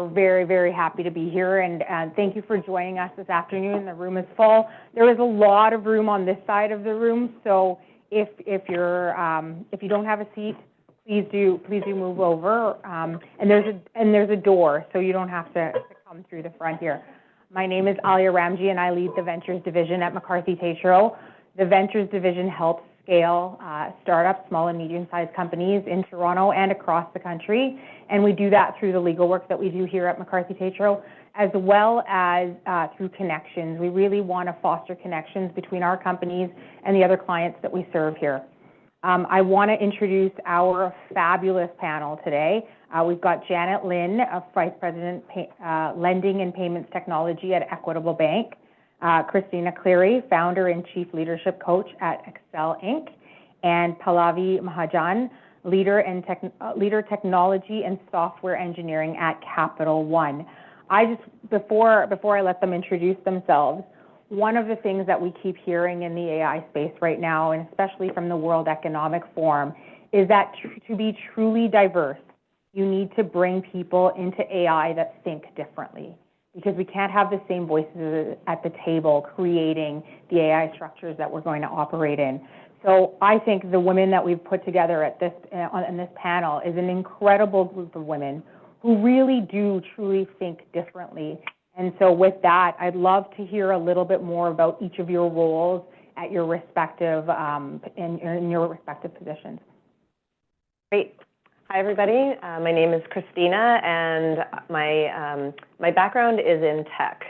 very, very happy to be here, and thank you for joining us this afternoon. The room is full. There is a lot of room on this side of the room, so if you don't have a seat, please do move over. And there's a door, so you don't have to come through the front here. My name is Alia Ramji, and I lead the Ventures Division at McCarthy Tétrault. The Ventures Division helps scale startups, small and medium-sized companies in Toronto and across the country, and we do that through the legal work that we do here at McCarthy Tétrault, as well as through connections. We really want to foster connections between our companies and the other clients that we serve here. I want to introduce our fabulous panel today. We've got Janet Lin, Vice President, Lending and Payments Technology at Equitable Bank, Christina Cleary, Founder and Chief Leadership Coach at Excel Inc., and Pallavi Mahajan, Leader Technology and Software Engineering at Capital One. Before I let them introduce themselves, one of the things that we keep hearing in the AI space right now, and especially from the World Economic Forum, is that to be truly diverse, you need to bring people into AI that think differently, because we can't have the same voices at the table creating the AI structures that we're going to operate in. So I think the women that we've put together in this panel is an incredible group of women who really do truly think differently. And so with that, I'd love to hear a little bit more about each of your roles at your respective, in your respective positions. Great. Hi, everybody. My name is Christina, and my background is in tech.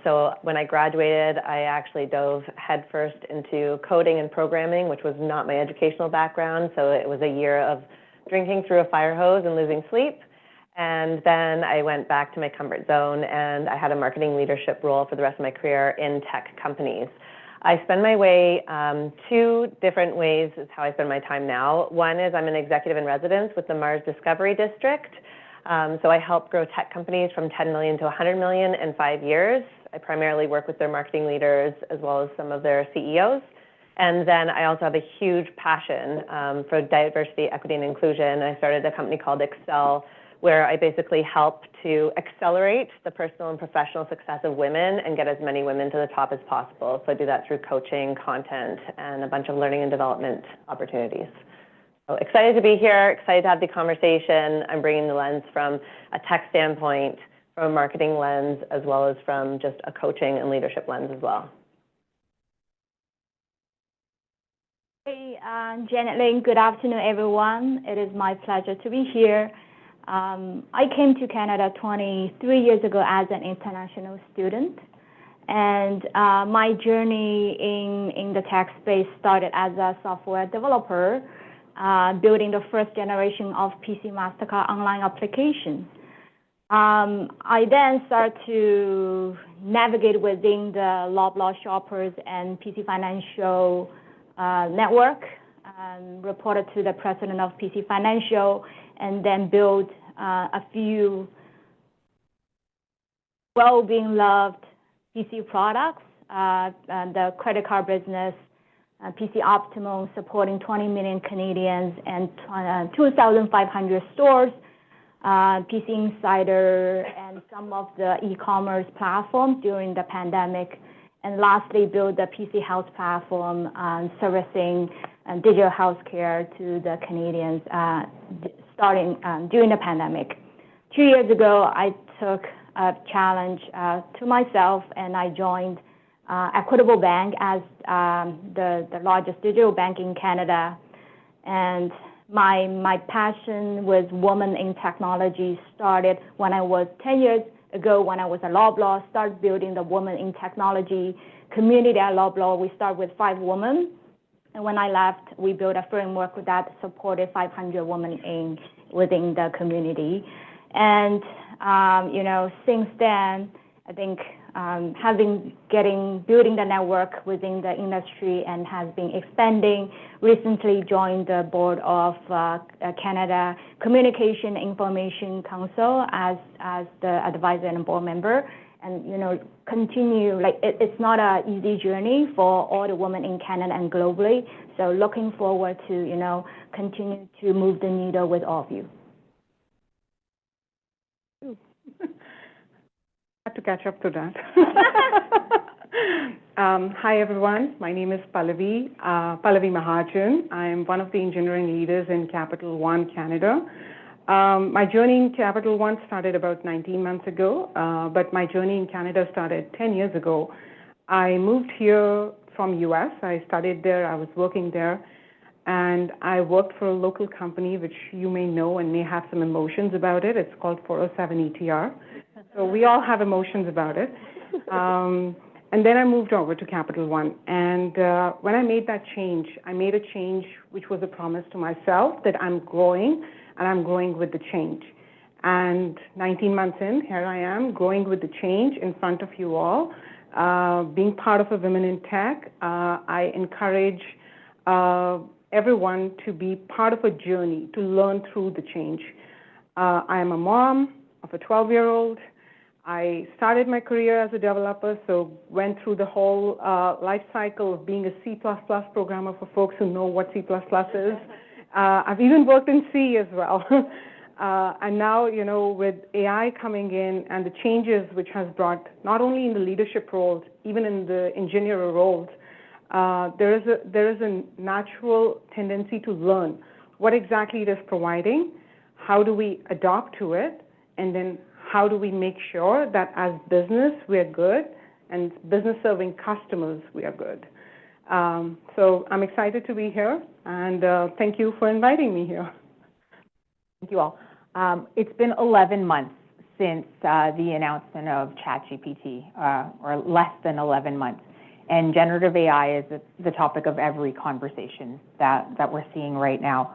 So when I graduated, I actually dove headfirst into coding and programming, which was not my educational background. So it was a year of drinking through a fire hose and losing sleep. And then I went back to my comfort zone, and I had a marketing leadership role for the rest of my career in tech companies. I spend my way, two different ways is how I spend my time now. One is I'm an executive in residence with the Mars Discovery District. So I help grow tech companies from 10 million to 100 million in 5 years. I primarily work with their marketing leaders as well as some of their CEOs. And then I also have a huge passion for diversity, equity, and inclusion. I started a company called Excel, where I basically help to accelerate the personal and professional success of women and get as many women to the top as possible. So I do that through coaching, content, and a bunch of learning and development opportunities. So excited to be here, excited to have the conversation. I'm bringing the lens from a tech standpoint, from a marketing lens, as well as from just a coaching and leadership lens as well. Hey, Janet Lin. Good afternoon, everyone. It is my pleasure to be here. I came to Canada 23 years ago as an international student, and my journey in the tech space started as a software developer, building the first generation of PC MasterCard online application. I then started to navigate within the Loblaw shoppers and PC Financial network, reported to the president of PC Financial, and then built a few well-being loved PC products, the credit card business, PC Optimum supporting 20 million Canadians and 2,500 stores, PC Insider, and some of the e-commerce platforms during the pandemic. And lastly, built the PC Health platform servicing digital healthcare to the Canadians starting during the pandemic. 2 years ago, I took a challenge to myself, and I joined Equitable Bank as the largest digital bank in Canada. And my passion with women in technology started when I was 10 years ago when I was at Loblaw, started building the women in technology community at Loblaw. We started with 5 women. And when I left, we built a framework that supported 500 women within the community. And, since then, I think building the network within the industry and has been expanding. Recently joined the board of Canada Communication Information Council as the advisor and board member. And, continue, it's not an easy journey for all the women in Canada and globally. So looking forward to, continue to move the needle with all of you. to catch up to that. Hi, everyone. My name is Pallavi Mahajan. I am one of the engineering leaders in Capital One, Canada. My journey in Capital One started about 19 months ago, but my journey in Canada started 10 years ago. I moved here from US. I studied there. I was working there. And I worked for a local company, which you may know and may have some emotions about it. It's called 407 ETR. So we all have emotions about it. And then I moved over to Capital One. And when I made that change, I made a change which was a promise to myself that I'm growing, and I'm growing with the change. And 19 months in, here I am, growing with the change in front of you all. Being part of a Women in Tech, I encourage everyone to be part of a journey, to learn through the change. I am a mom of a 12-year-old. I started my career as a developer, so went through the whole life cycle of being a C++ programmer for folks who know what C++ is. I've even worked in C as well. And now, you know, with AI coming in and the changes which has brought, not only in the leadership roles, even in the engineer roles, there is a natural tendency to learn what exactly it is providing, how do we adopt to it, and then how do we make sure that as business we are good, and business serving customers we are good. So I'm excited to be here, and thank you for inviting me here. Thank you all. It's been 11 months since the announcement of ChatGPT, or less than 11 months. And generative AI is the topic of every conversation that we're seeing right now.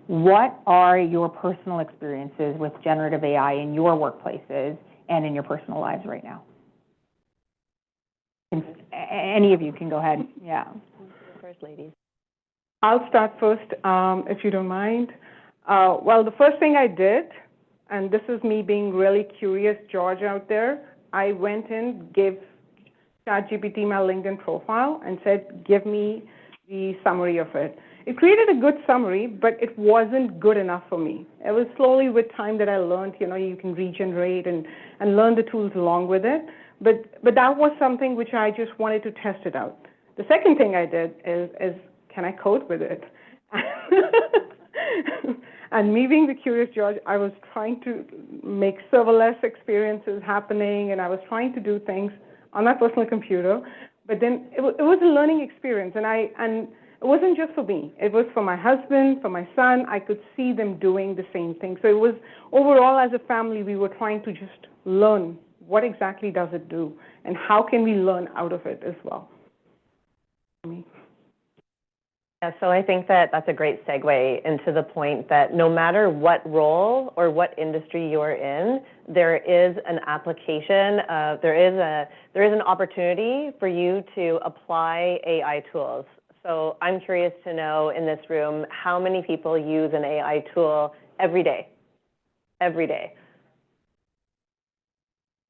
What are your personal experiences with generative AI in your workplaces and in your personal lives right now? Any of you can go ahead. Yeah. First, ladies. I'll start first, if you don't mind. Well, the first thing I did, and this is me being really curious, George out there, I went in, gave ChatGPT my LinkedIn profile and said, give me the summary of it. It created a good summary, but it wasn't good enough for me. It was slowly with time that I learned, you know, you can regenerate and learn the tools along with it. But that was something which I just wanted to test it out. The second thing I did is can I code with it? And me being the curious George, I was trying to make serverless experiences happening, and I was trying to do things on my personal computer. But then it was a learning experience, and it wasn't just for me. It was for my husband, for my son. I could see them doing the same thing. So it was overall, as a family, we were trying to just learn what exactly does it do, and how can we learn out of it as well. Yeah, so I think that that's a great segue into the point that no matter what role or what industry you're in, there is an application, there is an opportunity for you to apply AI tools. So I'm curious to know in this room, how many people use an AI tool every day? Every day.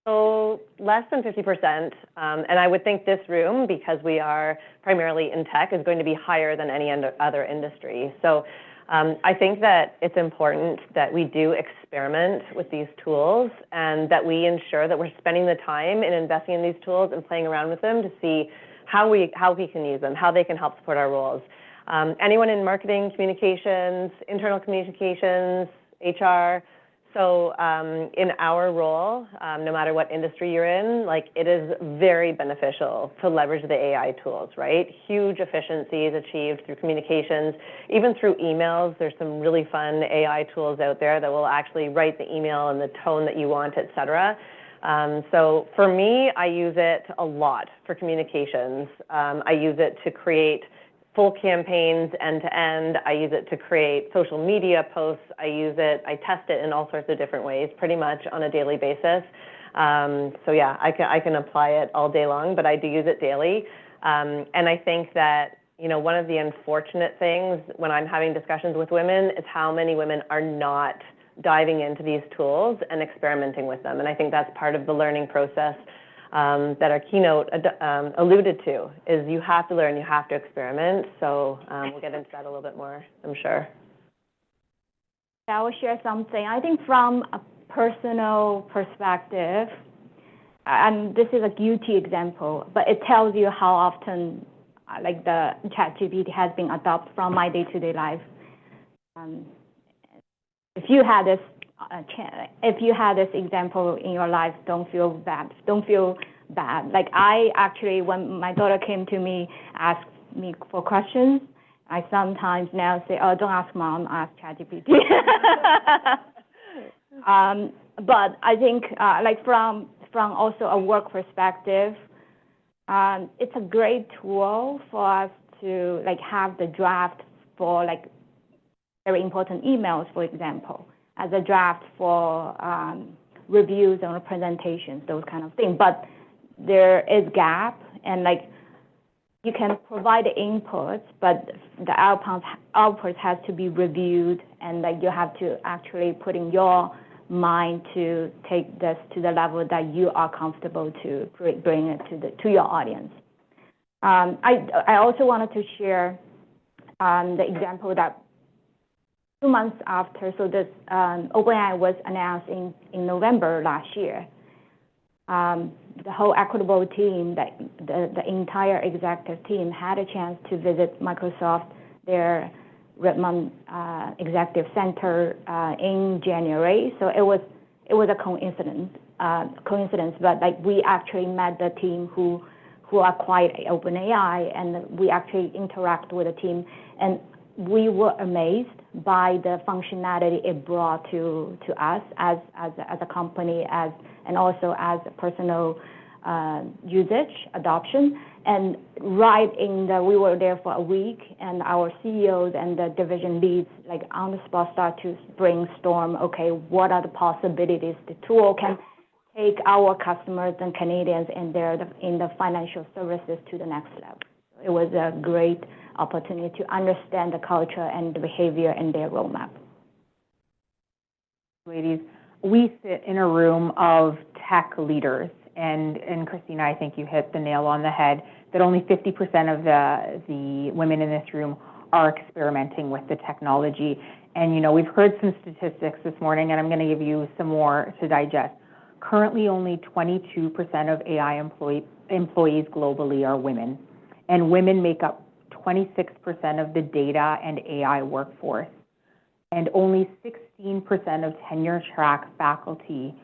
So less than 50%, and I would think this room, because we are primarily in tech, is going to be higher than any other industry. So I think that it's important that we do experiment with these tools, and that we ensure that we're spending the time in investing in these tools and playing around with them to see how we can use them, how they can help support our roles. Anyone in marketing, communications, internal communications, HR, so in our role, no matter what industry you're in, like, it is very beneficial to leverage the AI tools, right? Huge efficiencies achieved through communications, even through emails. There's some really fun AI tools out there that will actually write the email in the tone that you want, et cetera. So for me, I use it a lot for communications. I use it to create full campaigns end-to-end. I use it to create social media posts. I test it in all sorts of different ways, pretty much on a daily basis. So yeah, I can apply it all day long, but I do use it daily. And I think that, you know, one of the unfortunate things when I'm having discussions with women is how many women are not diving into these tools and experimenting with them. And I think that's part of the learning process that our keynote alluded to, is you have to learn, you have to experiment. So we'll get into that a little bit more, I'm sure. I will share something. I think from a personal perspective, and this is a guilty example, but it tells you how often like the ChatGPT has been adopted from my day-to-day life. If you had this example in your life, don't feel bad. Don't feel bad. Like I actually, when my daughter came to me, asked me for questions, I sometimes now say, oh, don't ask mom, ask ChatGPT. But I think like from also a work perspective, it's a great tool for us to like have the draft for like very important emails, for example, as a draft for reviews and presentations, those kind of things. But there is gap, and like you can provide the inputs, but the output has to be reviewed, and like you have to actually put in your mind to take this to the level that you are comfortable to bring it to your audience. I also wanted to share the example that 2 months after, so this OpenAI was announced in November last year. The whole equitable team, the entire executive team had a chance to visit Microsoft, their Redmond Executive Center in January. So it was a coincidence, but like we actually met the team who acquired OpenAI, and we actually interact with the team, and we were amazed by the functionality it brought to us as a company, and also as a personal usage adoption. And we were there for a week, and our CEOs and the division leads, like on the spot, start to brainstorm. Okay, what are the possibilities the tool can take our customers and Canadians in the financial services to the next level? It was a great opportunity to understand the culture and the behavior in their roadmap. Ladies, we sit in a room of tech leaders, and Christina, I think you hit the nail on the head, that only 50% of the women in this room are experimenting with the technology. And, you know, we've heard some statistics this morning, and I'm going to give you some more to digest. Currently, only 22% of AI employees globally are women, and women make up 26% of the data and AI workforce, and only 16% of tenure-track faculty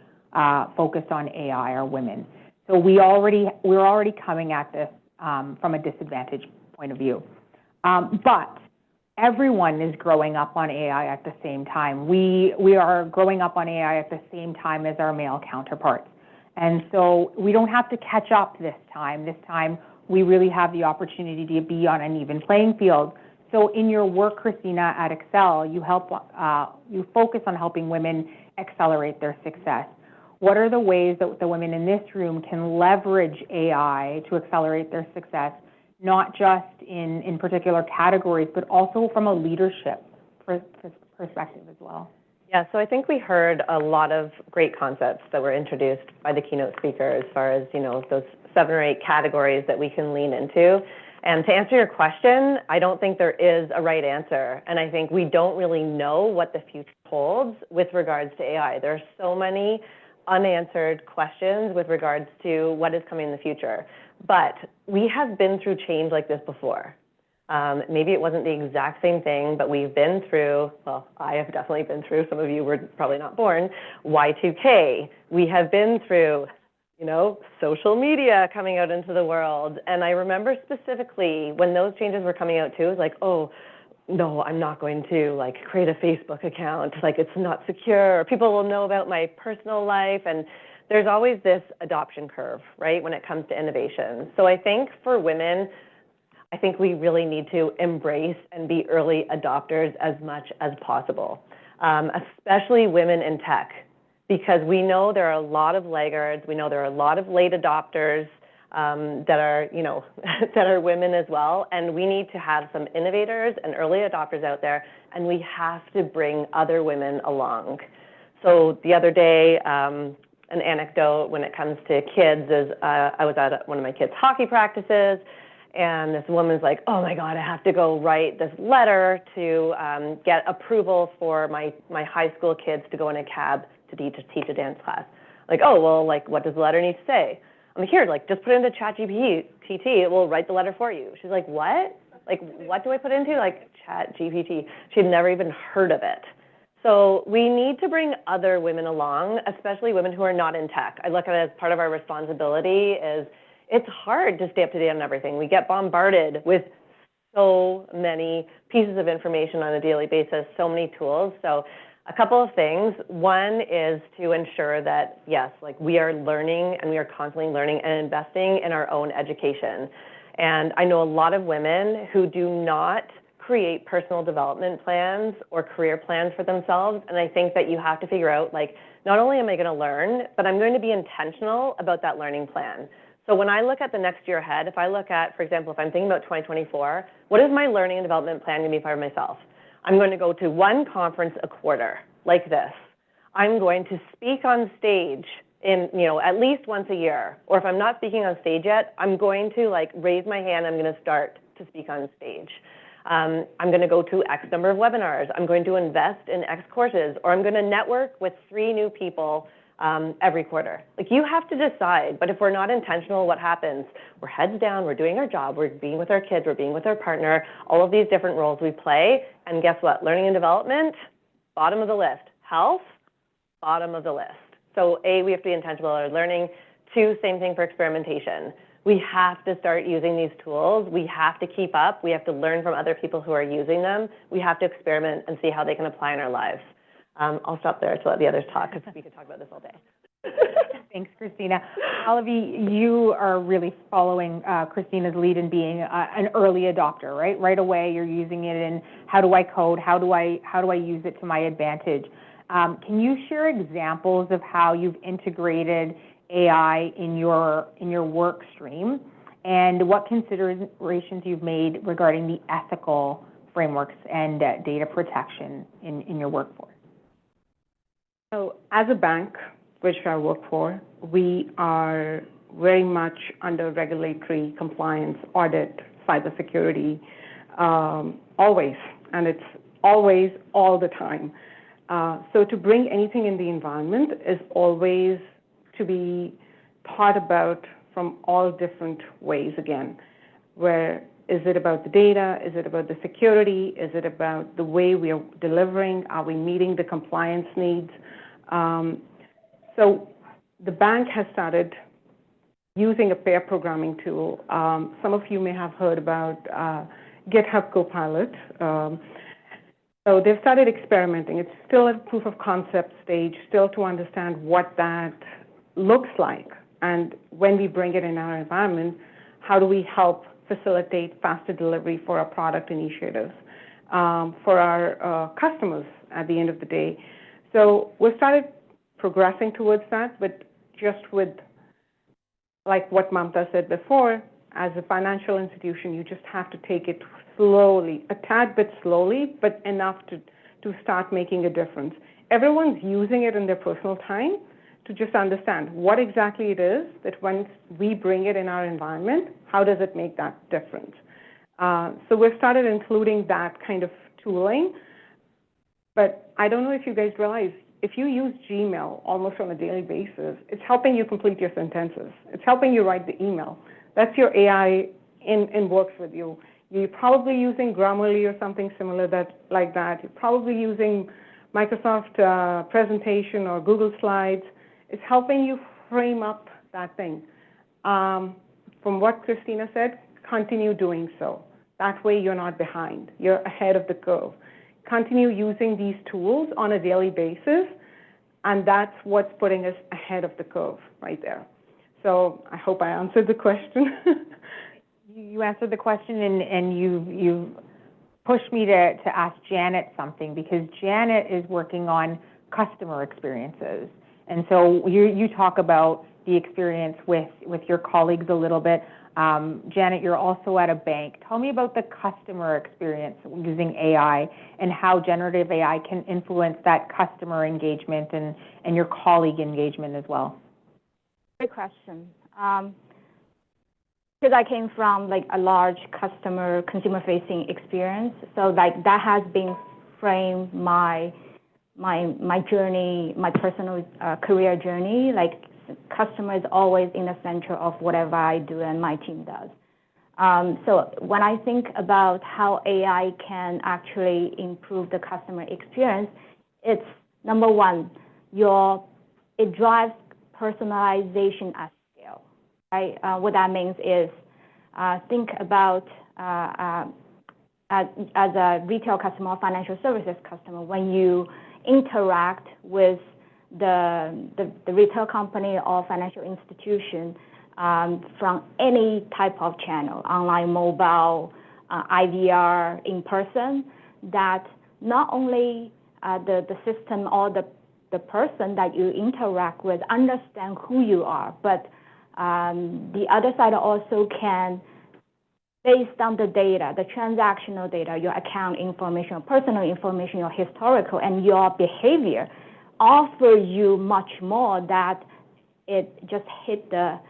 focused on AI are women. So we're already coming at this from a disadvantage point of view. But everyone is growing up on AI at the same time. We are growing up on AI at the same time as our male counterparts. And so we don't have to catch up this time. This time, we really have the opportunity to be on an even playing field. So in your work, Christina, at Excel, you focus on helping women accelerate their success. What are the ways that the women in this room can leverage AI to accelerate their success, not just in particular categories, but also from a leadership perspective as well? Yeah, so I think we heard a lot of great concepts that were introduced by the keynote speaker as far as, you know, those 7 or 8 categories that we can lean into. And to answer your question, I don't think there is a right answer. And I think we don't really know what the future holds with regards to AI. There are so many unanswered questions with regards to what is coming in the future. But we have been through change like this before. Maybe it wasn't the exact same thing, but we've been through, well, I have definitely been through, some of you were probably not born, Y2K. We have been through, you know, social media coming out into the world. And I remember specifically when those changes were coming out too, it was like, oh, no, I'm not going to like create a Facebook account. Like it's not secure. People will know about my personal life. And there's always this adoption curve, right, when it comes to innovation. So I think for women, I think we really need to embrace and be early adopters as much as possible, especially women in tech, because we know there are a lot of laggards. We know there are a lot of late adopters that are, you know, that are women as well. And we need to have some innovators and early adopters out there, and we have to bring other women along. So the other day, an anecdote when it comes to kids is I was at one of my kids' hockey practices, and this woman's like, oh my God, I have to go write this letter to get approval for my high school kids to go in a cab to teach a dance class. Like, oh, well, like, what does the letter need to say? I'm like, here, like, just put it into ChatGPT, it will write the letter for you. She's like, what? Like, what do I put into? Like, ChatGPT. She had never even heard of it. So we need to bring other women along, especially women who are not in tech. I look at it as part of our responsibility is it's hard to stay up to date on everything. We get bombarded with so many pieces of information on a daily basis, so many tools. So a couple of things. One is to ensure that, yes, like we are learning and we are constantly learning and investing in our own education. And I know a lot of women who do not create personal development plans or career plans for themselves. And I think that you have to figure out, like, not only am I going to learn, but I'm going to be intentional about that learning plan. So when I look at the next year ahead, if I look at, for example, if I'm thinking about 2024, what is my learning and development plan going to be for myself? I'm going to go to one conference a quarter, like this. I'm going to speak on stage in, at least once a year. Or if I'm not speaking on stage yet, I'm going to like raise my hand, I'm going to start to speak on stage. I'm going to go to X number of webinars. I'm going to invest in X courses, or I'm going to network with 3 new people every quarter. Like, you have to decide, but if we're not intentional, what happens? We're heads down, we're doing our job, we're being with our kids, we're being with our partner, all of these different roles we play, and guess what? Learning and development, bottom of the list. Health, bottom of the list. So A, we have to be intentional about our learning. 2, same thing for experimentation. We have to start using these tools. We have to keep up. We have to learn from other people who are using them. We have to experiment and see how they can apply in our lives. I'll stop there to let the others talk, because we could talk about this all day. Thanks, Christina. Pallavi, you are really following Christina's lead in being an early adopter, right? Right away, you're using it in how do I code? How do I use it to my advantage? Can you share examples of how you've integrated AI in your work stream, and what considerations you've made regarding the ethical frameworks and data protection in your workforce? So as a bank, which I work for, we are very much under regulatory compliance, audit, cybersecurity, always, and it's always, all the time. So to bring anything in the environment is always to be thought about from all different ways again. Where is it about the data? Is it about the security? Is it about the way we are delivering? Are we meeting the compliance needs? So the bank has started using a pair programming tool. Some of you may have heard about GitHub Copilot. So they've started experimenting. It's still at proof of concept stage, still to understand what that looks like. And when we bring it in our environment, how do we help facilitate faster delivery for our product initiatives, for our customers at the end of the day. So we started progressing towards that, but just with, like what Mamta said before, as a financial institution, you just have to take it slowly, a tad bit slowly, but enough to start making a difference. Everyone's using it in their personal time to just understand what exactly it is that once we bring it in our environment, how does it make that difference? So we've started including that kind of tooling. But I don't know if you guys realize, if you use Gmail almost on a daily basis, it's helping you complete your sentences. It's helping you write the email. That's your AI in works with you. You're probably using Grammarly or something similar like that. You're probably using Microsoft Presentation or Google Slides. It's helping you frame up that thing. From what Christina said, continue doing so. That way you're not behind. You're ahead of the curve. Continue using these tools on a daily basis, and that's what's putting us ahead of the curve right there. So I hope I answered the question. You answered the question, and you've pushed me to ask Janet something, because Janet is working on customer experiences. And so you talk about the experience with your colleagues a little bit. Janet, you're also at a bank. Tell me about the customer experience using AI and how generative AI can influence that customer engagement and your colleague engagement as well. Great question. Because I came from like a large consumer-facing experience, so like that has been framed my my journey, my personal career journey, like customer is always in the center of whatever I do and my team does. So when I think about how AI can actually improve the customer experience, it's number one, it drives personalization at scale, right? What that means is, think about as a retail customer or financial services customer, when you interact with the retail company or financial institution from any type of channel, online, mobile, IVR, in person, that not only the system or the person that you interact with understand who you are, but the other side also can, based on the data, the transactional data, your account information, personal information, your historical, and your behavior, offer you much more that it just hit the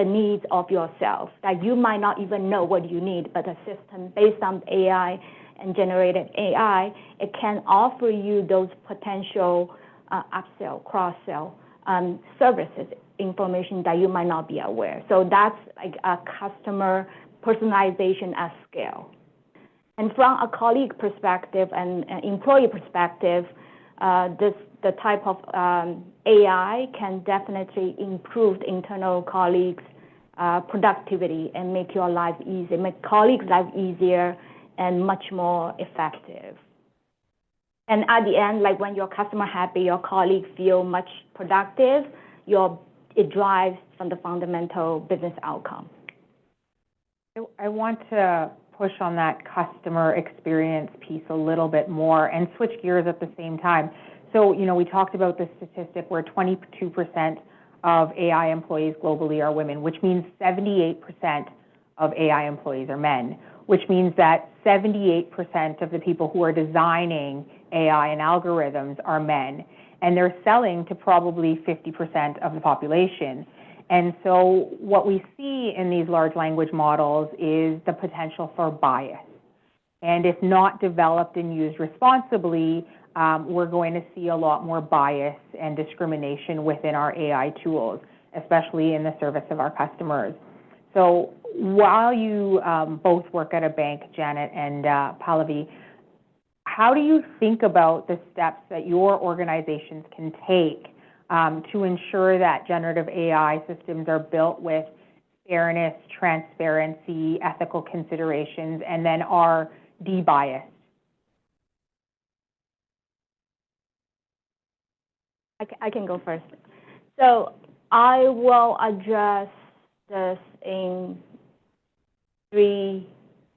needs of yourself, that you might not even know what you need, but a system based on AI and generated AI, it can offer you those potential upsell, cross-sell services, information that you might not be aware. So that's like a customer personalization at scale. And from a colleague perspective and employee perspective, the type of AI can definitely improve internal colleagues' productivity and make your life easier, make colleagues' life easier and much more effective. And at the end, like when your customer happy, your colleagues feel much productive, it drives from the fundamental business outcome. I want to push on that customer experience piece a little bit more and switch gears at the same time. So, we talked about the statistic where 22% of AI employees globally are women, which means 78% of AI employees are men, which means that 78% of the people who are designing AI and algorithms are men, and they're selling to probably 50% of the population. And so what we see in these large language models is the potential for bias. And if not developed and used responsibly, we're going to see a lot more bias and discrimination within our AI tools, especially in the service of our customers. So while you both work at a bank, Janet and Pallavi, how do you think about the steps that your organizations can take to ensure that generative AI systems are built with fairness, transparency, ethical considerations, and then are de-biased? I can go first. So I will address this in three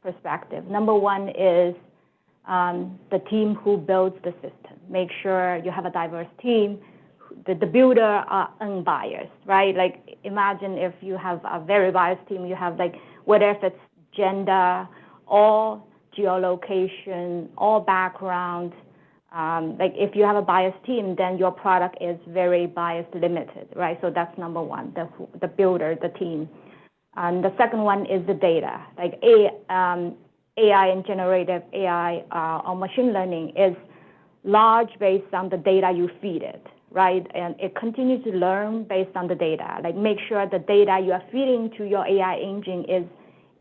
perspectives. Number one is the team who builds the system. Make sure you have a diverse team. The builder are unbiased, right? Like imagine if you have a very biased team, you have like, whether if it's gender or geolocation or background, like if you have a biased team, then your product is very bias limited, right? So that's number one, the builder, the team. And the second one is the data. Like AI and generative AI or machine learning is large based on the data you feed it, right? And it continues to learn based on the data. Like make sure the data you are feeding to your AI engine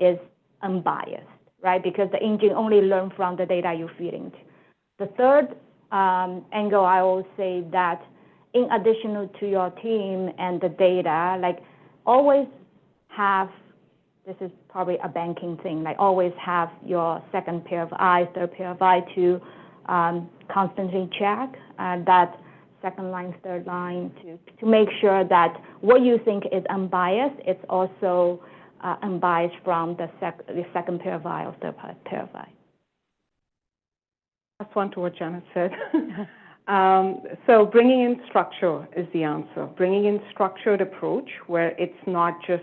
is unbiased, right? Because the engine only learns from the data you're feeding to. The third angle, I will say that in addition to your team and the data, like always have, this is probably a banking thing, like always have your second pair of eyes, third pair of eyes to constantly check that second line, third line to make sure that what you think is unbiased, it's also unbiased from the second pair of eyes or third pair of eyes. That's one to what Janet said. So bringing in structure is the answer. Bringing in structured approach where it's not just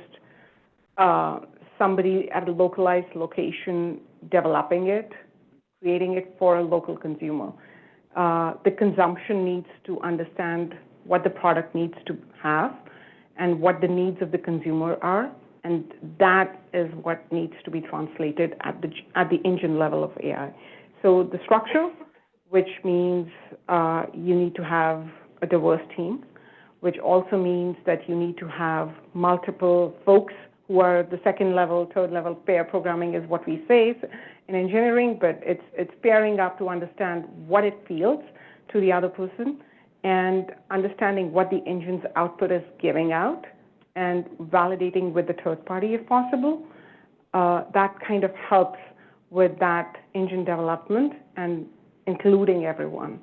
somebody at a localized location developing it, creating it for a local consumer. The consumption needs to understand what the product needs to have and what the needs of the consumer are, and that is what needs to be translated at the engine level of AI. So the structure which means you need to have a diverse team, which also means that you need to have multiple folks who are the second level, third level. Pair programming is what we say in engineering, but it's pairing up to understand what it feels to the other person and understanding what the engine's output is giving out and validating with the third party if possible. That kind of helps with that engine development and including everyone.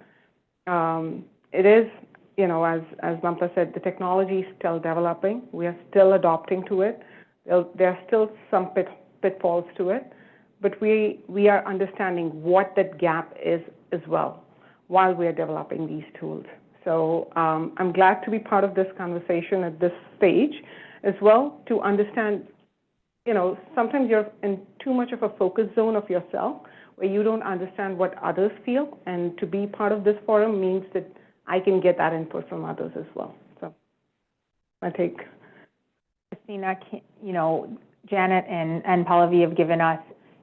It is, you know, as Mamta said, the technology is still developing. We are still adopting to it. There are still some pitfalls to it, but we are understanding what that gap is as well while we are developing these tools. So I'm glad to be part of this conversation at this stage as well to understand, you know, sometimes you're in too much of a focus zone of yourself where you don't understand what others feel, and to be part of this forum means that I can get that input from others as well. So I take. Christina, you know, Janet and Pallavi have given us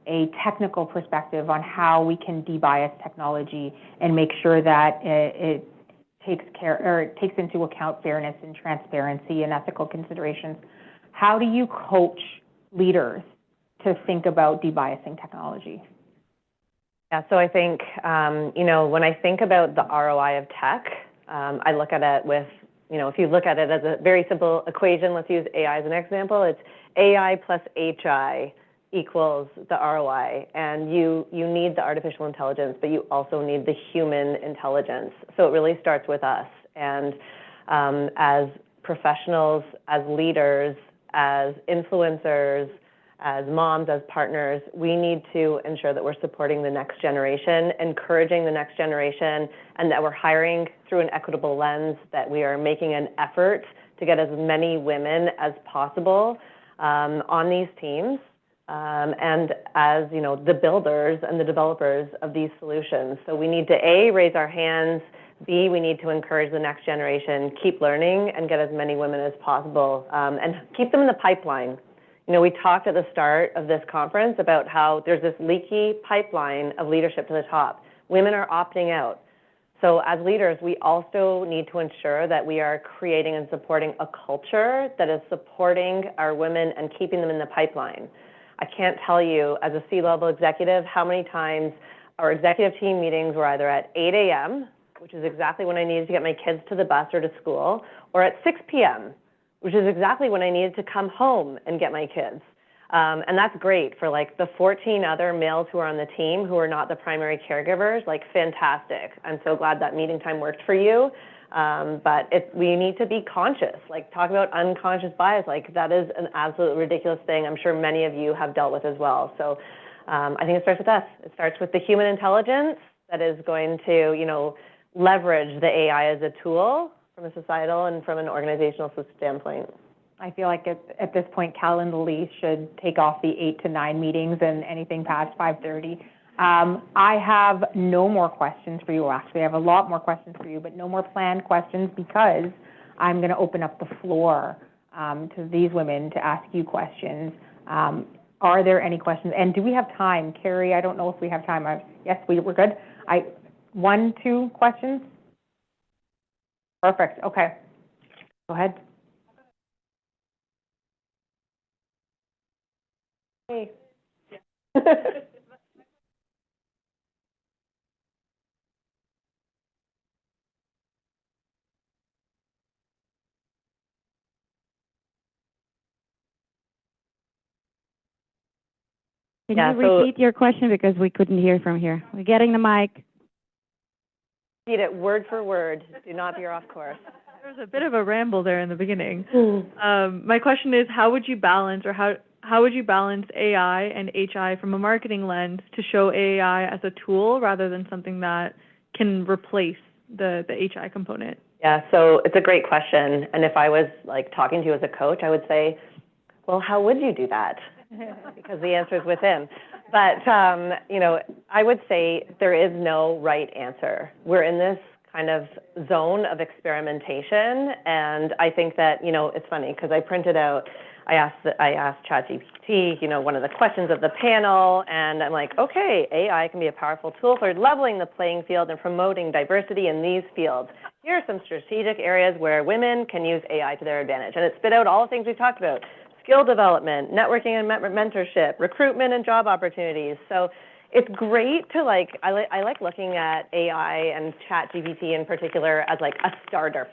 a technical perspective on how we can debias technology and make sure that it takes into account fairness and transparency and ethical considerations. How do you coach leaders to think about debiasing technology? Yeah, so I think, you know, when I think about the ROI of tech, I look at it with, you know, if you look at it as a very simple equation, let's use AI as an example, it's AI plus HI equals the ROI. And you need the artificial intelligence, but you also need the human intelligence. So it really starts with us. And as professionals, as leaders, as influencers, as moms, as partners, we need to ensure that we're supporting the next generation, encouraging the next generation, and that we're hiring through an equitable lens, that we are making an effort to get as many women as possible on these teams, and as, you know, the builders and the developers of these solutions. So we need to, A, raise our hands, B, we need to encourage the next generation, keep learning, and get as many women as possible, and keep them in the pipeline. You know, we talked at the start of this conference about how there's this leaky pipeline of leadership to the top. Women are opting out. So as leaders, we also need to ensure that we are creating and supporting a culture that is supporting our women and keeping them in the pipeline. I can't tell you, as a C-level executive, how many times our executive team meetings were either at 8 a.m., which is exactly when I needed to get my kids to the bus or to school, or at 6 p.m., which is exactly when I needed to come home and get my kids. And that's great for like the 14 other males who are on the team who are not the primary caregivers, like fantastic. I'm so glad that meeting time worked for you. But we need to be conscious, like talk about unconscious bias, like that is an absolutely ridiculous thing I'm sure many of you have dealt with as well. So I think it starts with us. It starts with the human intelligence that is going to, you know, leverage the AI as a tool from a societal and from an organizational standpoint. I feel like at this point, Calendly should take off the 8 to 9 meetings and anything past 5:30. I have no more questions for you. Actually, I have a lot more questions for you, but no more planned questions because I'm going to open up the floor to these women to ask you questions. Are there any questions? And do we have time? Carrie, I don't know if we have time. Yes, we're good. 1, 2 questions? Perfect. Okay. Go ahead. Hey. Can you repeat your question because we couldn't hear from here? We're getting the mic. Repeat it word for word. Do not veer off course. There was a bit of a ramble there in the beginning. My question is, how would you balance, or how would you balance AI and HI from a marketing lens to show AI as a tool rather than something that can replace the HI component? Yeah, so it's a great question. And if I was like talking to you as a coach, I would say, well, how would you do that? Because the answer is within. But, you know, I would say there is no right answer. We're in this kind of zone of experimentation. And I think that, you know, it's funny because I printed out I asked ChatGPT, you know, one of the questions of the panel, and I'm like, okay, AI can be a powerful tool for leveling the playing field and promoting diversity in these fields. Here are some strategic areas where women can use AI to their advantage. And it spit out all the things we've talked about: skill development, networking and mentorship, recruitment and job opportunities. So it's great to I like looking at AI and ChatGPT in particular as like a starter.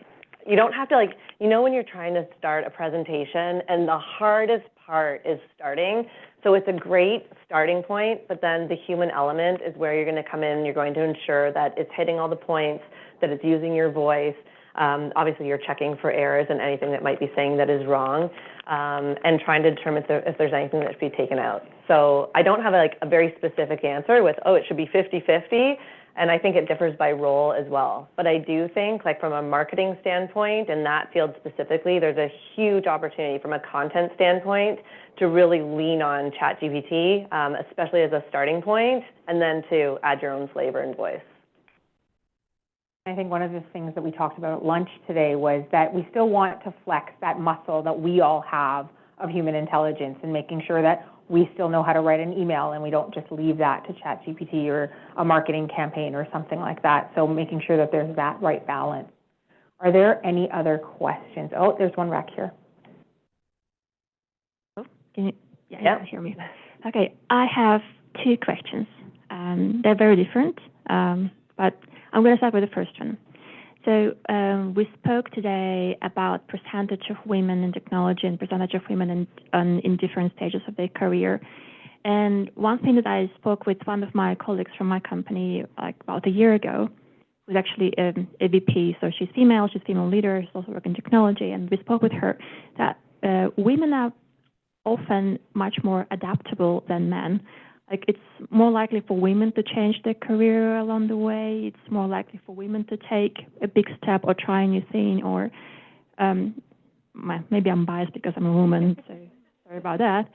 You don't have to when you're trying to start a presentation and the hardest part is starting. So it's a great starting point, but then the human element is where you're going to come in. You're going to ensure that it's hitting all the points, that it's using your voice. Obviously, you're checking for errors and anything that might be saying that is wrong, and trying to determine if there's anything that should be taken out. So I don't have a very specific answer with, oh, it should be 50-50. And I think it differs by role as well. But I do think, from a marketing standpoint, in that field specifically, there's a huge opportunity from a content standpoint to really lean on ChatGPT, especially as a starting point, and then to add your own flavor and voice. I think one of the things that we talked about at lunch today was that we still want to flex that muscle that we all have of human intelligence, and making sure that we still know how to write an email and we don't just leave that to ChatGPT or a marketing campaign or something like that. So making sure that there's that right balance. Are there any other questions? Oh, there's one back here. Oh, can you hear me? Okay, I have two questions. They're very different, but I'm going to start with the first one. So we spoke today about percentage of women in technology and percentage of women in different stages of their career. And one thing that I spoke with one of my colleagues from my company about a year ago, who's actually a VP, so she's female leader, she's also working in technology, and we spoke with her that women are often much more adaptable than men. It's more likely for women to change their career along the way. It's more likely for women to take a big step or try a new thing, or maybe I'm biased because I'm a woman, so sorry about that.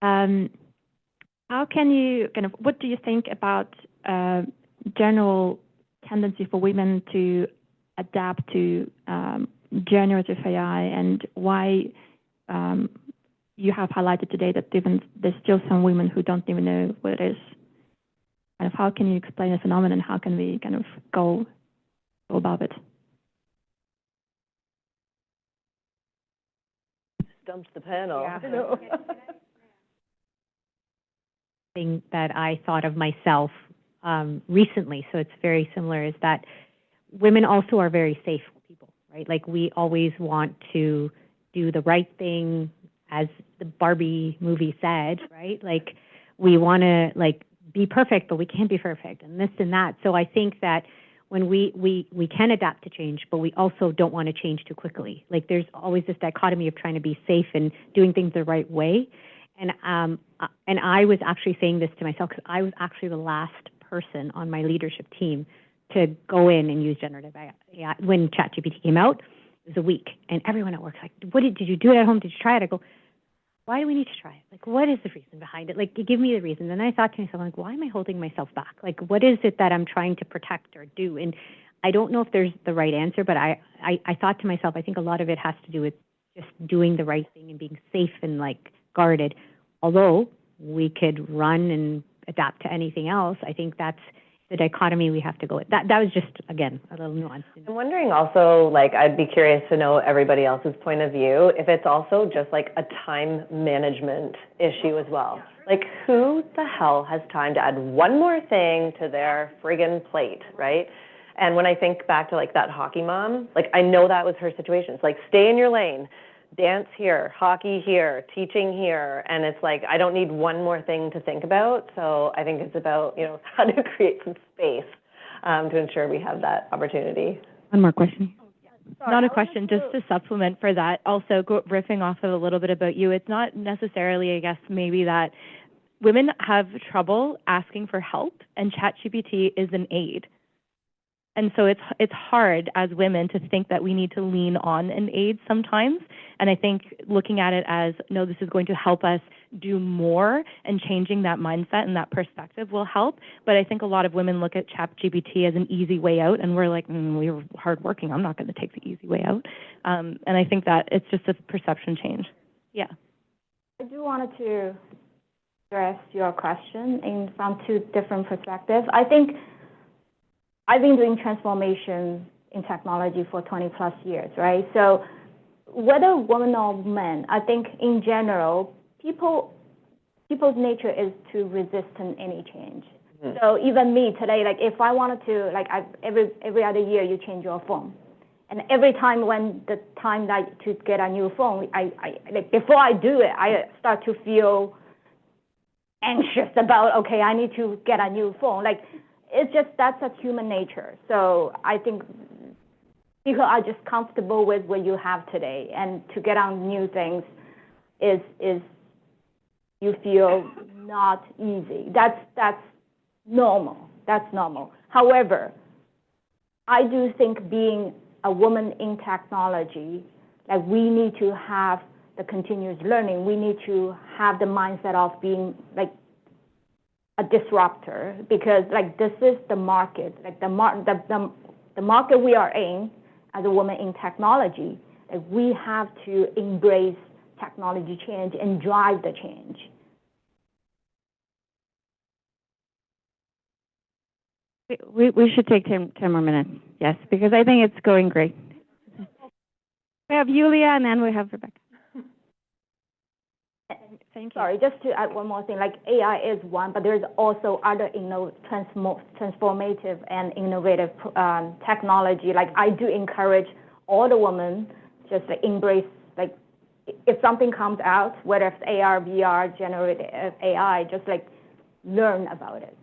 How can you what do you think about general tendency for women to adapt to generative AI, and why you have highlighted today that even there's still some women who don't even know what it is? How can you explain the phenomenon? How can we go above it? Stumped the panel. Yeah. Thing that I thought of myself recently, so it's very similar, is that women also are very safe people, right? We always want to do the right thing, as the Barbie movie said, right? We want to be perfect, but we can't be perfect, and this and that. So I think that when we can adapt to change, but we also don't want to change too quickly. There's always this dichotomy of trying to be safe and doing things the right way. And I was actually saying this to myself because I was actually the last person on my leadership team to go in and use generative AI. When ChatGPT came out, it was a week, and everyone at work's like, did you do it at home? Did you try it? I go, why do we need to try it? What is the reason behind it? Give me the reason. And I thought to myself, why am I holding myself back? What is it that I'm trying to protect or do? And I don't know if there's the right answer, but I thought to myself, I think a lot of it has to do with just doing the right thing and being safe and guarded. Although we could run and adapt to anything else, I think that's the dichotomy we have to go with. That was just, again, a little nuance. I'm wondering also, I'd be curious to know everybody else's point of view, if it's also just a time management issue as well. Who the hell has time to add one more thing to their friggin' plate, right? And when I think back to that hockey mom, I know that was her situation. It's stay in your lane. Dance here, hockey here, teaching here, and it's I don't need one more thing to think about. So I think it's about, how to create some space to ensure we have that opportunity. One more question. Not a question, just to supplement for that. Also, riffing off of a little bit about you, it's not necessarily, I guess, maybe that women have trouble asking for help, and ChatGPT is an aid. And so it's hard as women to think that we need to lean on an aid sometimes. And I think looking at it as, no, this is going to help us do more, and changing that mindset and that perspective will help. But I think a lot of women look at ChatGPT as an easy way out, and we're like, we're hardworking. I'm not going to take the easy way out. And I think that it's just a perception change. Yeah. I do wanted to address your question from two different perspectives. I think I've been doing transformation in technology for 20 plus years, right? So whether women or men, I think in general, people's nature is to resist any change. Mm-hmm. So even me today, like if I wanted to, like every other year you change your phone. And every time when the time that to get a new phone, I like before I do it, I start to feel anxious about, okay, I need to get a new phone. Like it's just, that's a human nature. So I think people are just comfortable with what you have today, and to get on new things is you feel not easy. That's normal. That's normal. However, I do think being a woman in technology, like we need to have the continuous learning. We need to have the mindset of being like a disruptor, because like this is the market, like the market we are in as a woman in technology. Like we have to embrace technology change and drive the change. We should take 10 more minutes, yes, because I think it's going great. We have Yulia, and then we have Rebecca. Thank you. Sorry, just to add one more thing, like AI is one, but there's also other transformative and innovative technology. Like I do encourage all the women just to embrace, like if something comes out, whether it's AR, VR, generative AI, just like learn about it.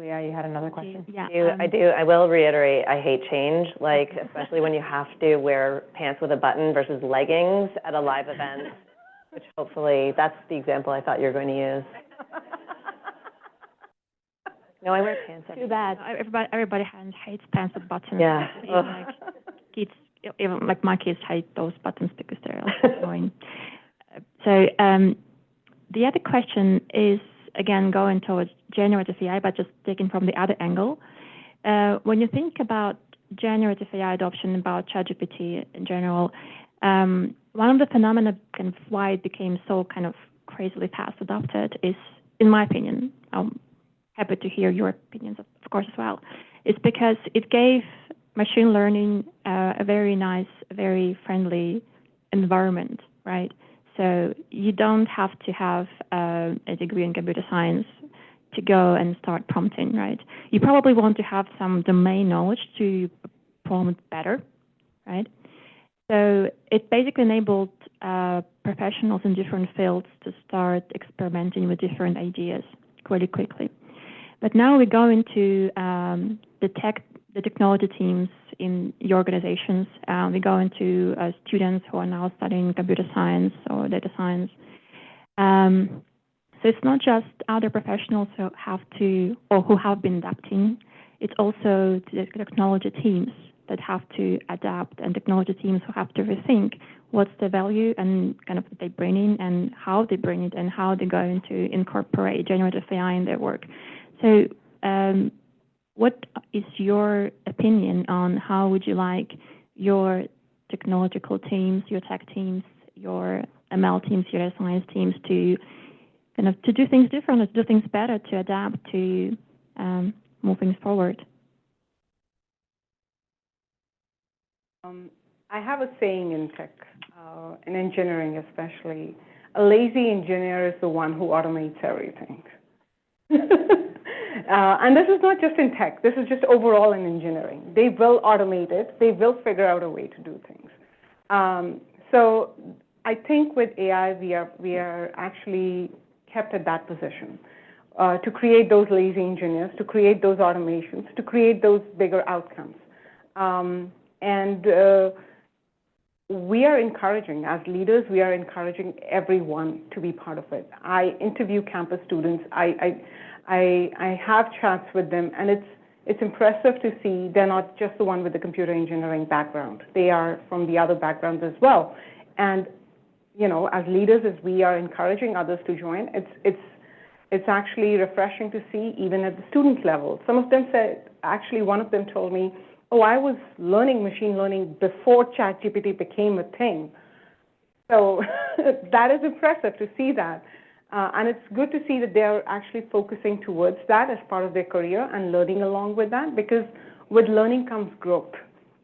Yeah, you had another question? Yeah. I do. I will reiterate, I hate change, like, especially when you have to wear pants with a button versus leggings at a live event, which hopefully, that's the example I thought you were going to use. No, I wear pants. Too bad. Everybody hates pants with buttons. Yeah. Like kids, even like my kids hate those buttons because they're also annoying. So the other question is, again, going towards generative AI, but just taken from the other angle. When you think about generative AI adoption, about ChatGPT in general, one of the phenomena kind of why it became so kind of crazily fast adopted is, in my opinion, I'm happy to hear your opinions, of course, as well, is because it gave machine learning a very nice, very friendly environment, right? So you don't have to have a degree in computer science to go and start prompting, right? You probably want to have some domain knowledge to prompt better, right? So it basically enabled professionals in different fields to start experimenting with different ideas really quickly. But now we go into the technology teams in your organizations. We go into students who are now studying computer science or data science. So it's not just other professionals who have to, or who have been adapting. It's also the technology teams that have to adapt, and technology teams who have to rethink what's the value and kind of they bring in, and how they bring it, and how they're going to incorporate generative AI in their work. So what is your opinion on how would you like your technological teams, your tech teams, your ML teams, your data science teams to kind of to do things differently, to do things better, to adapt, to move things forward? I have a saying in tech, in engineering especially, a lazy engineer is the one who automates everything. And this is not just in tech, this is just overall in engineering. They will automate it, they will figure out a way to do things. So I think with AI, we are actually kept at that position to create those lazy engineers, to create those automations, to create those bigger outcomes. And we are encouraging, as leaders, we are encouraging everyone to be part of it. I interview campus students, I have chats with them, and it's impressive to see they're not just the one with the computer engineering background. They are from the other backgrounds as well. And, you know, as leaders, as we are encouraging others to join, it's actually refreshing to see even at the student level. Some of them said, actually one of them told me, oh, I was learning machine learning before ChatGPT became a thing. So that is impressive to see that. And it's good to see that they're actually focusing towards that as part of their career and learning along with that, because with learning comes growth,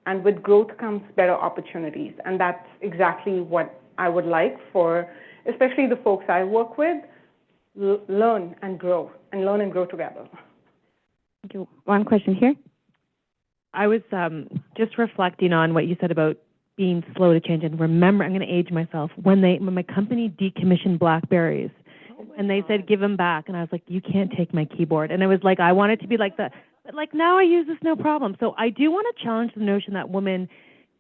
and with growth comes better opportunities. And that's exactly what I would like for, especially the folks I work with, learn and grow together. Thank you. One question here. I was just reflecting on what you said about being slow to change. And remember, I'm going to age myself. When my company decommissioned BlackBerries, and they said, give them back. And I was like, you can't take my keyboard. And it was like, I want it to be like that. But like now I use this no problem. So I do want to challenge the notion that women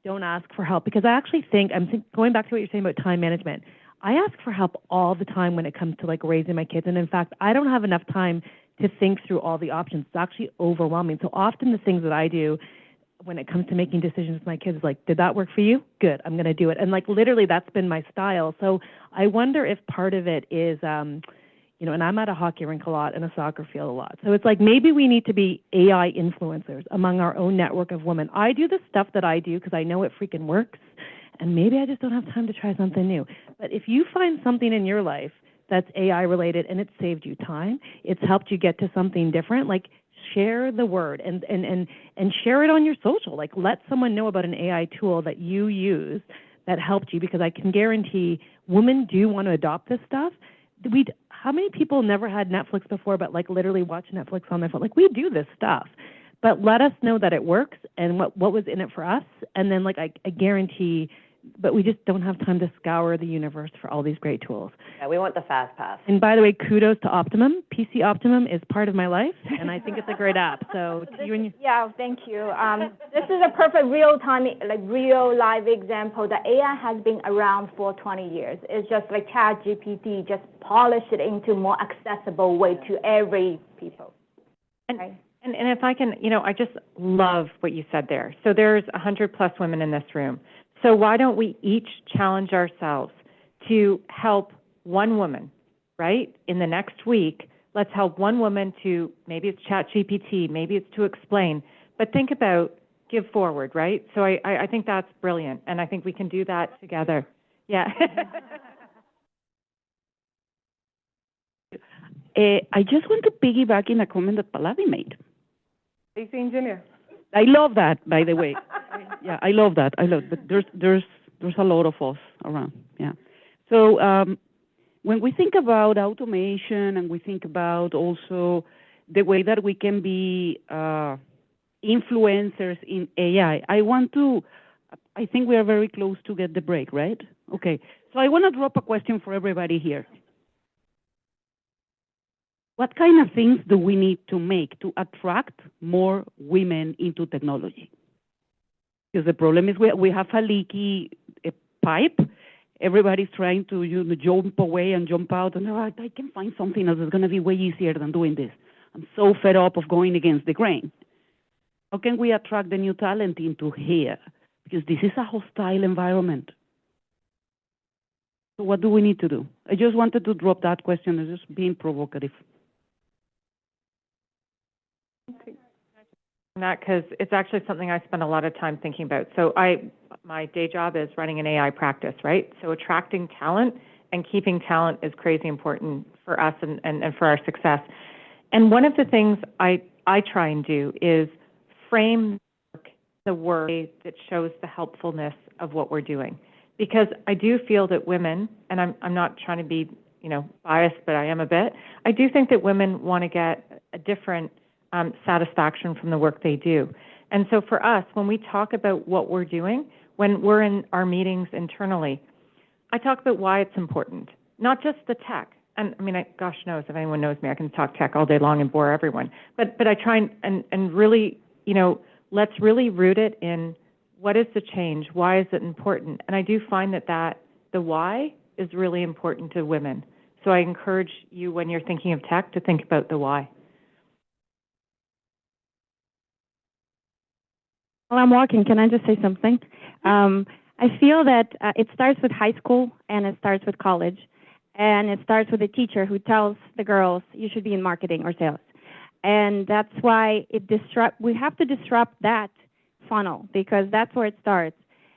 don't ask for help, because I actually think, going back to what you're saying about time management, I ask for help all the time when it comes to like raising my kids. And in fact, I don't have enough time to think through all the options. It's actually overwhelming. So often the things that I do when it comes to making decisions with my kids is like, did that work for you? Good, I'm going to do it. And like literally that's been my style. So I wonder if part of it is, you know, and I'm at a hockey rink a lot and a soccer field a lot. So it's like maybe we need to be AI influencers among our own network of women. I do the stuff that I do because I know it freaking works. And maybe I just don't have time to try something new. But if you find something in your life that's AI related and it saved you time, it's helped you get to something different, like share the word and share it on your social. Like let someone know about an AI tool that you use that helped you, because I can guarantee women do want to adopt this stuff. How many people never had Netflix before but like literally watch Netflix on their phone? Like we do this stuff. But let us know that it works and what was in it for us. And then like I guarantee, but we just don't have time to scour the universe for all these great tools. Yeah, we want the fast pass. And by the way, kudos to Optimum. PC Optimum is part of my life, and I think it's a great app. So to you and you. Yeah, thank you. This is a perfect real-time, like real live example. The AI has been around for 20 years. It's just like ChatGPT, just polish it into more accessible way to every people. And if I can, you know, I just love what you said there. So there's 100+ women in this room. So why don't we each challenge ourselves to help one woman, right? In the next week, let's help one woman to, maybe it's ChatGPT, maybe it's to explain, but think about give forward, right? So I think that's brilliant, and I think we can do that together. Yeah. I just want to piggyback in a comment that Pallavi made. AC engineer. I love that, by the way. Yeah, I love that. But there's a lot of us around. Yeah. So when we think about automation and we think about also the way that we can be influencers in AI, I think we are very close to get the break, right? Okay. So I want to drop a question for everybody here. What kind of things do we need to make to attract more women into technology? Because the problem is we have a leaky pipe. Everybody's trying to jump away and jump out, and I can find something else that's going to be way easier than doing this. I'm so fed up of going against the grain. How can we attract the new talent into here? Because this is a hostile environment. So what do we need to do? I just wanted to drop that question. It's just being provocative. That because it's actually something I spend a lot of time thinking about. So my day job is running an AI practice, right? So attracting talent and keeping talent is crazy important for us and for our success. And one of the things I try and do is frame the work that shows the helpfulness of what we're doing. Because I do feel that women, and I'm not trying to be, biased, but I am a bit, I do think that women want to get a different satisfaction from the work they do. And so for us, when we talk about what we're doing, when we're in our meetings internally, I talk about why it's important, not just the tech. And I mean, gosh knows, if anyone knows me, I can talk tech all day long and bore everyone. But I try and really, let's really root it in what is the change? Why is it important? And I do find that the why is really important to women. So I encourage you, when you're thinking of tech, to think about the why. While I'm walking, can I just say something? I feel that it starts with high school and it starts with college. And it starts with a teacher who tells the girls, you should be in marketing or sales. And that's why we have to disrupt that funnel, because that's where it starts.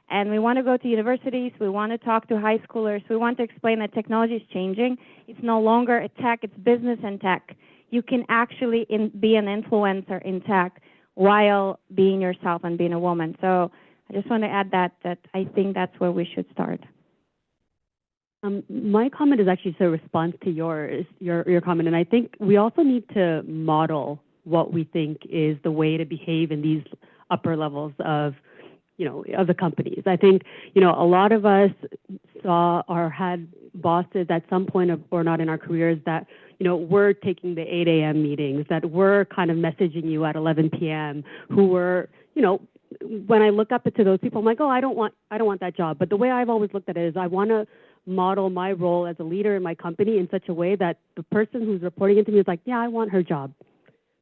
and we want to go to universities, we want to talk to high schoolers, we want to explain that technology is changing. It's no longer a tech, it's business and tech. You can actually be an influencer in tech while being yourself and being a woman. So I just want to add that I think that's where we should start. My comment is actually a response to your comment, and I think we also need to model what we think is the way to behave in these upper levels of the companies. I think, a lot of us saw or had bosses at some point or not in our careers that, were taking the 8 a.m. meetings, that were kind of messaging you at 11 p.m., who were, when I look up to those people, I'm like, oh, I don't want that job. But the way I've always looked at it is I want to model my role as a leader in my company in such a way that the person who's reporting into me is like, yeah, I want her job.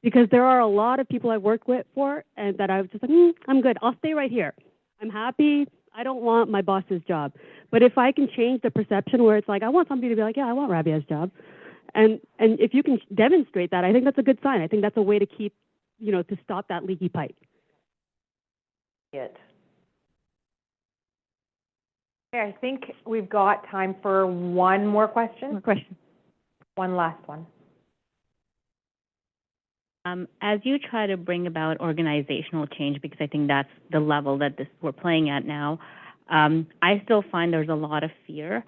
Because there are a lot of people I work with and that I was just like, I'm good. I'll stay right here. I'm happy. I don't want my boss's job. But if I can change the perception where it's like, I want somebody to be like, yeah, I want Rabia's job. And if you can demonstrate that, I think that's a good sign. I think that's a way to keep, to stop that leaky pipe. Okay, I think we've got time for one more question. One last one. As you try to bring about organizational change, because I think that's the level that we're playing at now, I still find there's a lot of fear.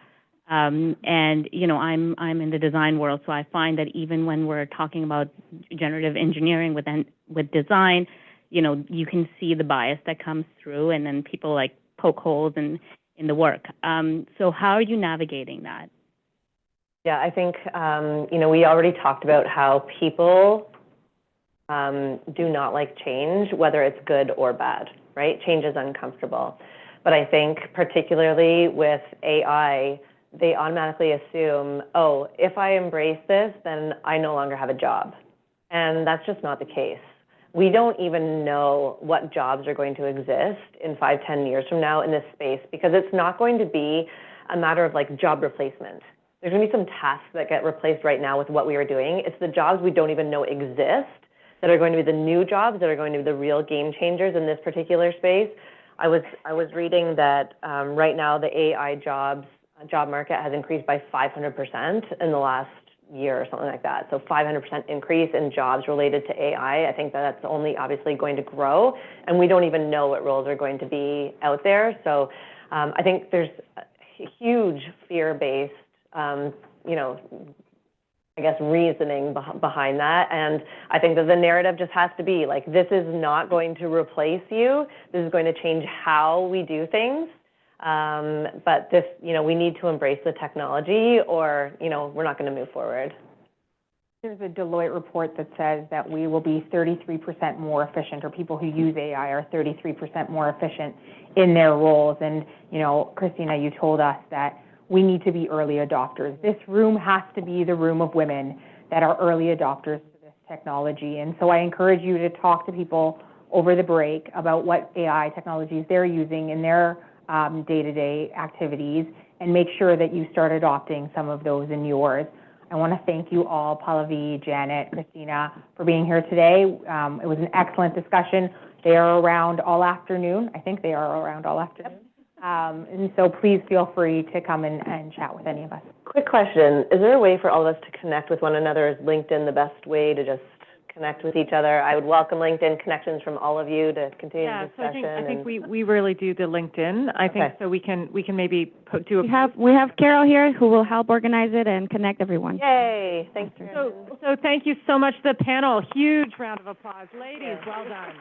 And I'm in the design world, so I find that even when we're talking about generative engineering with design, you can see the bias that comes through, and then people like poke holes in the work. So how are you navigating that? Yeah, I think, we already talked about how people do not like change, whether it's good or bad, right? Change is uncomfortable. But I think particularly with AI, they automatically assume, oh, if I embrace this, then I no longer have a job. And that's just not the case. We don't even know what jobs are going to exist in 5-10 years from now in this space, because it's not going to be a matter of like job replacement. There's going to be some tasks that get replaced right now with what we are doing. It's the jobs we don't even know exist that are going to be the new jobs that are going to be the real game changers in this particular space. I was reading that right now the AI job market has increased by 500% in the last year or something like that. So 500% increase in jobs related to AI. I think that's only obviously going to grow, and we don't even know what roles are going to be out there. So I think there's a huge fear-based, reasoning behind that. And I think that the narrative just has to be like, this is not going to replace you. This is going to change how we do things. But this, we need to embrace the technology, or, we're not going to move forward. There's a Deloitte report that says that we will be 33% more efficient, or people who use AI are 33% more efficient in their roles. And, Christina, you told us that we need to be early adopters. This room has to be the room of women that are early adopters to this technology. And so I encourage you to talk to people over the break about what AI technologies they're using in their day-to-day activities, and make sure that you start adopting some of those in yours. I want to thank you all, Pallavi, Janet, Christina, for being here today. It was an excellent discussion. They are around all afternoon. I think they are around all afternoon. And so please feel free to come and chat with any of us. Quick question. Is there a way for all of us to connect with one another? Is LinkedIn the best way to just connect with each other? I would welcome LinkedIn connections from all of you to continue the discussion. So I think we really do the LinkedIn. I think so we can maybe do a... We have Carol here who will help organize it and connect everyone. Yay! Thanks. So thank you so much to the panel. Huge round of applause. Ladies, well done.